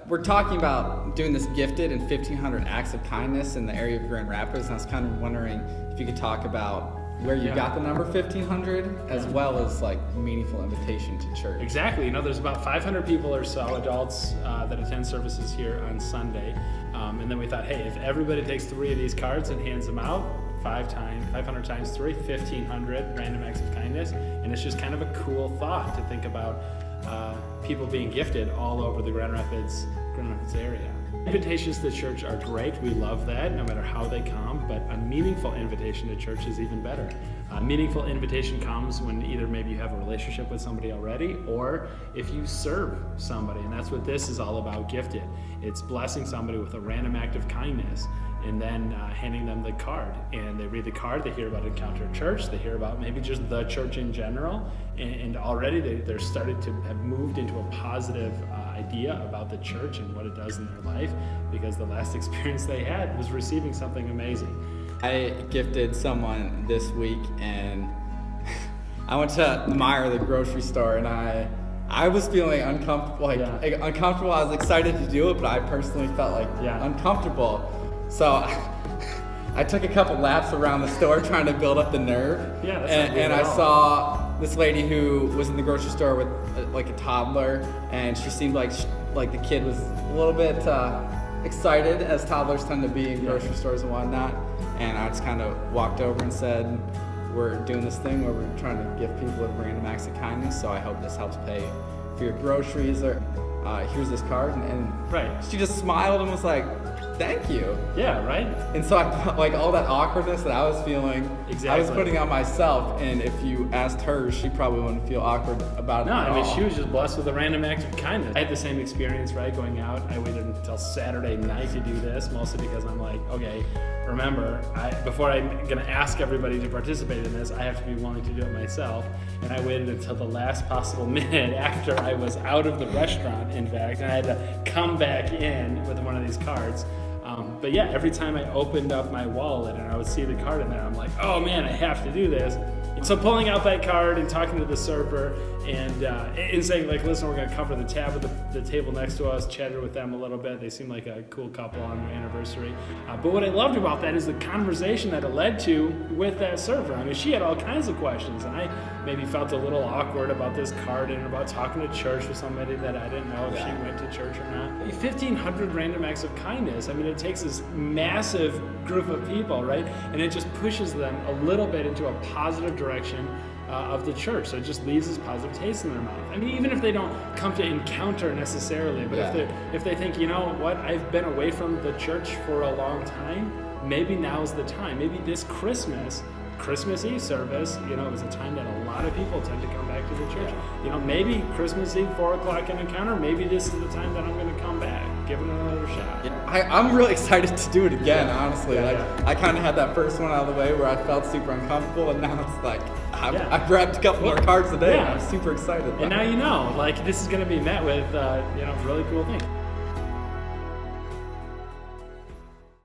we're talking about doing this gifted and 1,500 acts of kindness in the area of Grand Rapids, and I was kind of wondering if you could talk about where you got the number 1,500, as well as like meaningful invitation to church. Exactly. There's about 500 people or so, adults, that attend services here on Sunday. And then we thought, hey, if everybody takes 3 of these cards and hands them out, 500 times 3, 1,500 random acts of kindness. And it's just kind of a cool thought to think about people being gifted all over the Grand Rapids area. Invitations to church are great. We love that, no matter how they come, but a meaningful invitation to church is even better. A meaningful invitation comes when either maybe you have a relationship with somebody already, or if you serve somebody, and that's what this is all about, gifted. It's blessing somebody with a random act of kindness, and then handing them the card. And they read the card, they hear about Encounter Church, they hear about maybe just the church in general, and already they're started to have moved into a positive idea about the church and what it does in their life, because the last experience they had was receiving something amazing. I gifted someone this week, and I went to Meijer, the grocery store, and I was feeling uncomfortable, uncomfortable. I was excited to do it, but I personally felt like uncomfortable. So I took a couple laps around the store trying to build up the nerve. Yeah, that's not good and at I all. saw this lady who was in the grocery store with like a toddler, and she seemed like the kid was a little bit excited, as toddlers tend to be in grocery stores and whatnot. And I just kind of walked over and said, we're doing this thing where we're trying to give people random acts of kindness, so I hope this helps pay for your groceries, or here's this card. And Right. she just smiled and was like, thank you. Yeah, right? And so I felt like all that awkwardness that I was feeling, I was Exactly. putting on myself. And if you asked her, she probably wouldn't feel awkward about it No, at I mean, all. she was just blessed with a random act of kindness. I had the same experience, right, going out. I waited until Saturday night to do this, mostly because I'm like, okay, remember, before I'm gonna ask everybody to participate in this, I have to be willing to do it myself. And I waited until the last possible minute after I was out of the restaurant, in fact, and I had to come back in with one of these cards. But yeah, every time I opened up my wallet and I would see the card in there, I'm like, oh man, I have to do this. And so pulling out that card and talking to the server and saying, like, listen, we're gonna cover the tab of the table next to us, chatted with them a little bit. They seem like a cool couple on their anniversary. But what I loved about that is the conversation that it led to with that server. I mean, she had all kinds of questions, and I maybe felt a little awkward about this card and about talking to church with somebody that I didn't know if she went to church or not. 1,500 random acts of kindness. I mean, it takes this massive group of people, right? And it just pushes them a little bit into a positive direction of the church. So it just leaves this positive taste in their mouth. I mean, even if they don't come to Encounter necessarily, but if they think, you know what, I've been away from the church for a long time, maybe now's the time. Maybe this Christmas Eve service, is a time that a lot of people tend to come back to the church. Maybe Christmas Eve, 4 o'clock in Encounter, maybe this is the time that I'm going to come back, give it another shot. I'm really excited to do it again, honestly. Yeah. I kind of had that first one out of the way where I felt super uncomfortable, and now it's like, I've grabbed a couple more cards today, and I'm super excited. And now this is going to be met with, really cool things.